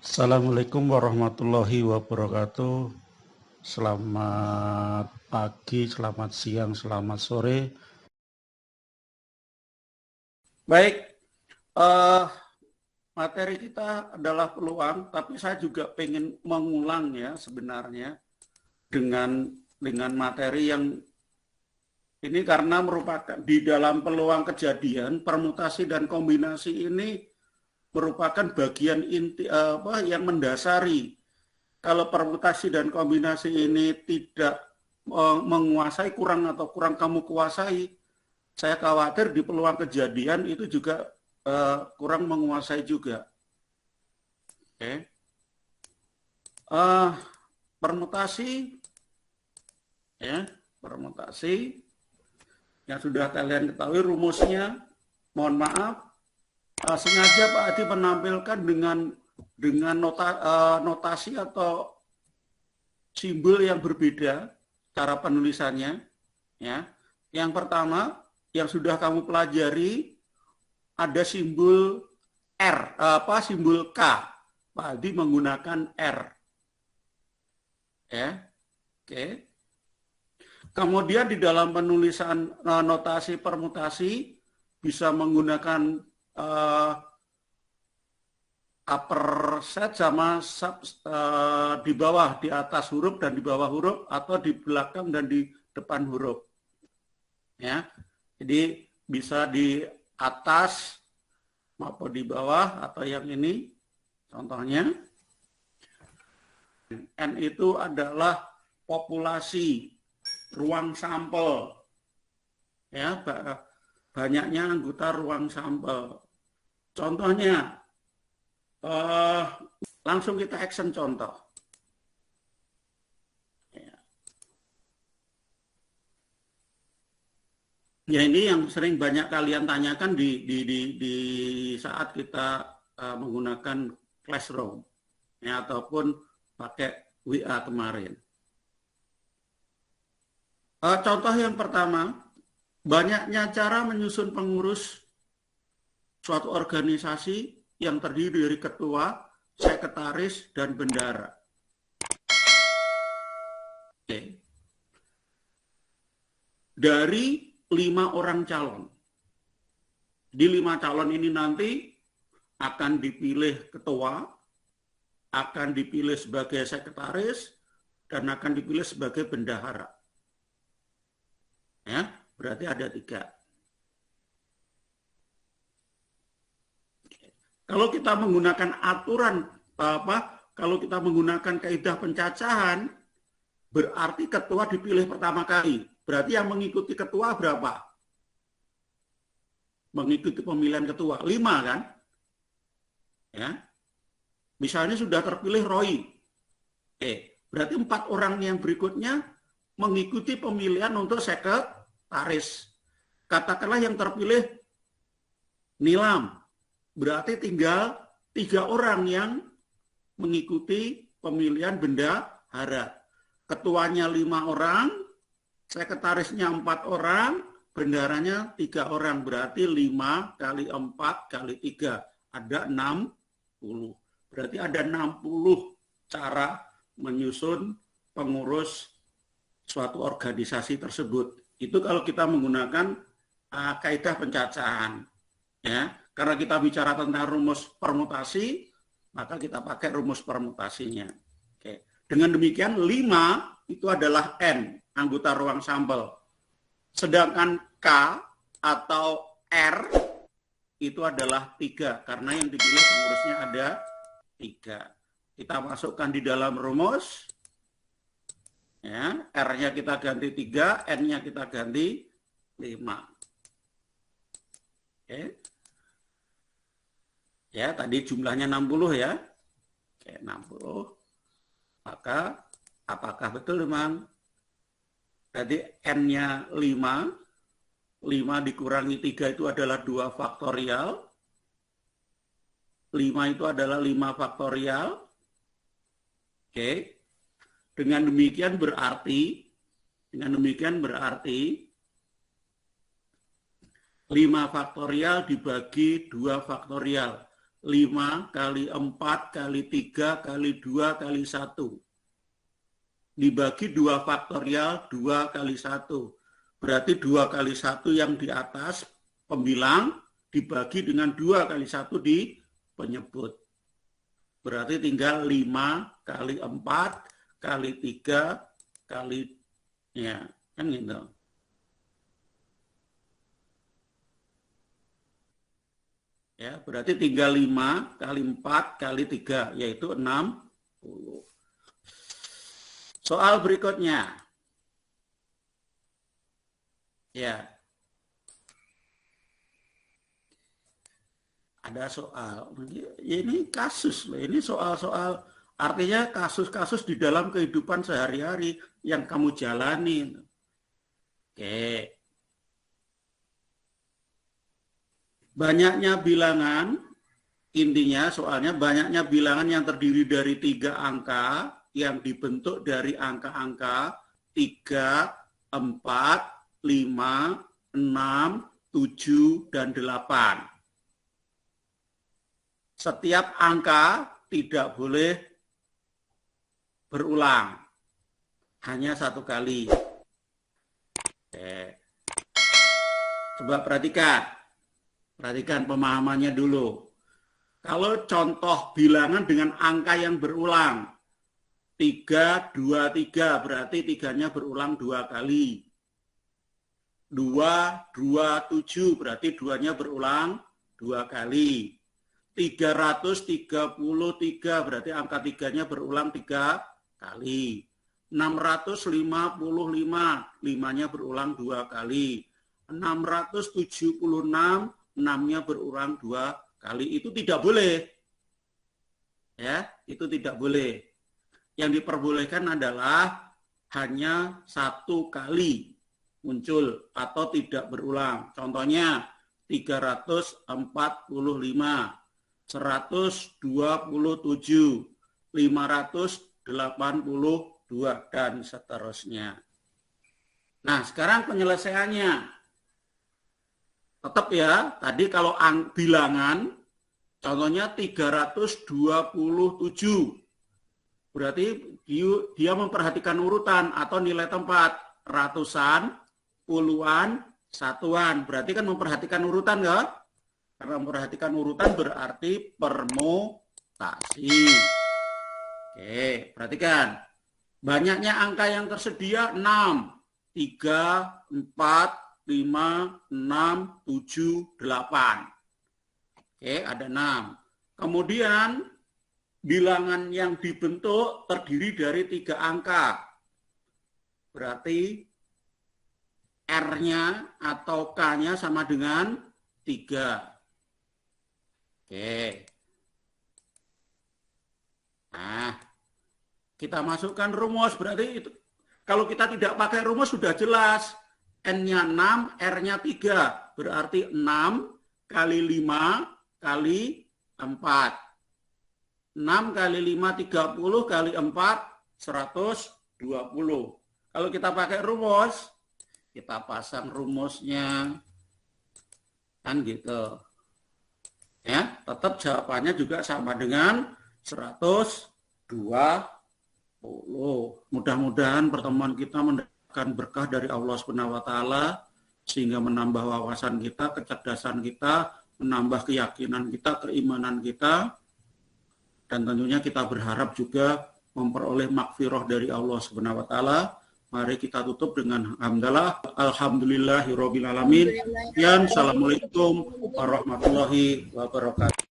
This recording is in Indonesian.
Assalamualaikum warahmatullahi wabarakatuh. Selamat pagi, selamat siang, selamat sore. Baik, materi kita adalah peluang, tapi saya juga pengen mengulang ya sebenarnya dengan materi yang ini karena merupakan di dalam peluang kejadian, permutasi dan kombinasi ini merupakan bagian inti yang mendasari. Kalau permutasi dan kombinasi ini tidak menguasai kurang kamu kuasai, saya khawatir di peluang kejadian itu juga kurang menguasai juga. Oke. Permutasi ya, permutasi yang sudah kalian ketahui rumusnya. Mohon maaf, sengaja Pak Adi menampilkan dengan notasi atau simbol yang berbeda cara penulisannya ya. Yang pertama yang sudah kamu pelajari ada simbol R, simbol K. Pak Adi menggunakan R. Ya. Oke. Kemudian di dalam penulisan notasi permutasi bisa menggunakan upper set sama di bawah, di atas huruf dan di bawah huruf, atau di belakang dan di depan huruf. Ya, jadi bisa di atas maupun di bawah atau yang ini. Contohnya, N itu adalah populasi ruang sampel. Ya, banyaknya anggota ruang sampel. Contohnya, langsung kita action contoh. Ya ini yang sering banyak kalian tanyakan di saat kita menggunakan Classroom ya, ataupun pakai WA kemarin. Contoh yang pertama, banyaknya cara menyusun pengurus suatu organisasi yang terdiri dari ketua, sekretaris, dan bendara. Oke. Dari 5 orang calon. Di 5 calon ini nanti akan dipilih ketua, akan dipilih sebagai sekretaris, dan akan dipilih sebagai bendahara. Ya, berarti ada 3. Kalau kita menggunakan aturan kalau kita menggunakan kaidah pencacahan, berarti ketua dipilih pertama kali. Berarti yang mengikuti ketua berapa? Mengikuti pemilihan ketua 5 kan? Ya. Misalnya sudah terpilih Roy. Berarti 4 orang yang berikutnya mengikuti pemilihan untuk sekretaris. Katakanlah yang terpilih Nilam. Berarti tinggal 3 orang yang mengikuti pemilihan bendahara. Ketuanya 5 orang, sekretarisnya 4 orang, bendaharanya 3 orang. Berarti 5 kali 4 kali 3. Ada 60. Berarti ada 60 cara menyusun pengurus suatu organisasi tersebut. Itu kalau kita menggunakan kaidah pencacahan. Ya, karena kita bicara tentang rumus permutasi, maka kita pakai rumus permutasinya. Oke. Dengan demikian 5 itu adalah N, anggota ruang sampel. Sedangkan K atau R itu adalah 3, karena yang dipilih pengurusnya ada 3. Kita masukkan di dalam rumus. Ya, R-nya kita ganti 3, N-nya kita ganti 5. Oke. Ya, tadi jumlahnya 60 ya. Oke, 60. Maka apakah betul memang? Jadi N-nya 5. 5 dikurangi 3 itu adalah 2 faktorial. 5 itu adalah 5 faktorial. Oke. Dengan demikian berarti 5 faktorial dibagi 2 faktorial. 5 kali 4 kali 3 kali 2 kali 1. Dibagi 2 faktorial 2 kali 1. Berarti 2 kali 1 yang di atas pembilang dibagi dengan 2 kali 1 di penyebut. Berarti tinggal 5 kali 4 kali 3 kali, ya kan gitu. Ya, berarti tinggal 5 kali 4 kali 3, yaitu 60. Soal berikutnya. Ya. Ada soal. Ini kasus loh. Ini soal-soal, artinya kasus-kasus di dalam kehidupan sehari-hari yang kamu jalani. Oke. Banyaknya bilangan, intinya soalnya banyaknya bilangan yang terdiri dari 3 angka yang dibentuk dari angka-angka 3, 4, 5, 6, 7, dan 8. Setiap angka tidak boleh berulang, hanya 1 kali. Oke. Coba perhatikan pemahamannya dulu. Kalau contoh bilangan dengan angka yang berulang, 3, 2, 3, berarti 3-nya berulang 2 kali. 2, 2, 7, berarti 2-nya berulang 2 kali. 333, berarti angka 3-nya berulang 3 kali. 655, 5-nya berulang 2 kali. 676, 6-nya berulang 2 kali. Itu tidak boleh. Ya, itu tidak boleh. Yang diperbolehkan adalah hanya 1 kali muncul atau tidak berulang. Contohnya 345, 127, 582, dan seterusnya. Nah, sekarang penyelesaiannya. Tetap ya, tadi kalau bilangan, contohnya 327. Berarti dia memperhatikan urutan atau nilai tempat. Ratusan, puluhan, satuan. Berarti kan memperhatikan urutan ya? Karena memperhatikan urutan berarti permutasi. Oke, perhatikan. Banyaknya angka yang tersedia 6. 3, 4, 5, 6, 7, 8. Oke, ada 6. Kemudian bilangan yang dibentuk terdiri dari 3 angka. Berarti R-nya atau K-nya sama dengan 3. Oke. Nah, kita masukkan rumus. Berarti itu, kalau kita tidak pakai rumus sudah jelas. N-nya 6, R-nya 3. Berarti 6 kali 5 kali 4. 6 kali 5, 30 kali 4, 120. Kalau kita pakai rumus, kita pasang rumusnya. Kan gitu. Ya, tetap jawabannya juga sama dengan 120. Mudah-mudahan pertemuan kita mendapatkan berkah dari Allah Subhanahu wa taala sehingga menambah wawasan kita, kecerdasan kita, menambah keyakinan kita, keimanan kita, dan tentunya kita berharap juga memperoleh makfirah dari Allah Subhanahu wa taala. Mari kita tutup dengan hamdalah. Alhamdulillahirabbil alamin. Assalamualaikum warahmatullahi wabarakatuh.